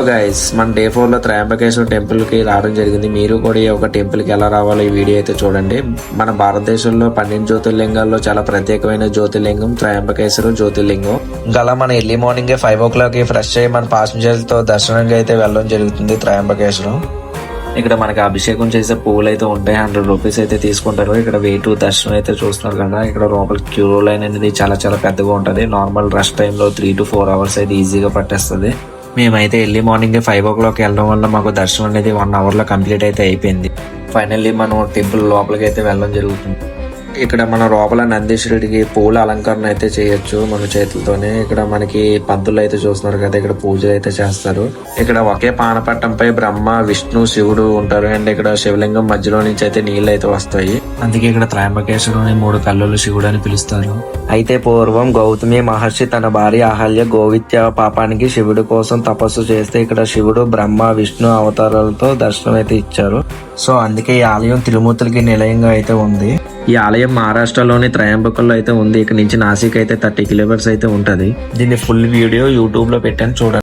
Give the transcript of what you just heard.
Guys మన day 4 లో Trimbakeshwar temple కి రావడం జరిగింది. మీరు కూడా ఈ ఒక టెంపుల్ కి ఎలా రావాలో ఈ వీడియో అయితే చూడండి. మన భారతదేశంలో 12 జ్యోతిర్లింగాల్లో చాలా ప్రత్యేకమైన జ్యోతిర్లింగం త్రయంబకేశ్వర జ్యోతిర్లింగం. గల మన ఎర్లీ మార్నింగ్ 5 o'clock ఫ్రెష్ అయ్యి మన పాసెంజర్స్ తో దర్శనంగా అయితే వెళ్ళడం జరుగుతుంది త్రయంబకేశ్వరం. ఇక్కడ మనకి అభిషేకం చేసే పువ్వులు అయితే ఉంటాయి. 100 రూపీస్ అయితే తీసుకుంటారు. ఇక్కడ వెయిట్ దర్శనం అయితే చూస్తున్నారు కదా. ఇక్కడ లోపల క్యూ లైన్ అనేది చాలా చాలా పెద్దగా ఉంటది. నార్మల్ రష్ టైంలో 3 to 4 hours అయితే ఈజీగా పట్టేస్తుంది. మేమైతే ఎర్లీ మార్నింగ్ 5 o'clock వెళ్ళడం వల్ల మాకు దర్శనం అనేది 1 hour లో కంప్లీట్ అయితే అయిపోయింది. ఫైనల్లీ మనం టెంపుల్ లోపలికి అయితే వెళ్ళడం జరుగుతుంది. ఇక్కడ మన లోపల నందీశ్వరుడికి పూల అలంకరణ అయితే చేయొచ్చు మన చేతులతోనే. ఇక్కడ మనకి పంతులు అయితే చూస్తున్నారు కదా, ఇక్కడ పూజలు అయితే చేస్తారు. ఇక్కడ ఒకే పానపట్టంపై బ్రహ్మ, విష్ణు, శివుడు ఉంటారు. అండ్ ఇక్కడ శివలింగం మధ్యలో నుంచి అయితే నీళ్ళు అయితే వస్తాయి. అందుకే ఇక్కడ త్రయంబకేశ్వరుని 3 కళ్ళులు శివుడు అని పిలుస్తారు. అయితే పూర్వం గౌతమి మహర్షి తన భార్య అహల్య గోవిత్య పాపానికి శివుడి కోసం తపస్సు చేస్తే ఇక్కడ శివుడు, బ్రహ్మ, విష్ణు అవతారాలతో దర్శనం అయితే ఇచ్చారు. సో అందుకే ఈ ఆలయం త్రిమూర్తులకి నిలయంగా అయితే ఉంది. ఈ ఆలయం మహారాష్ట్రలోని త్రయంబకంలో అయితే ఉంది. ఇక్కడ నుంచి నాసిక్ అయితే 30 kilometers అయితే ఉంటది. దీన్ని ఫుల్ వీడియో యూట్యూబ్ లో పెట్టాను, చూడండి.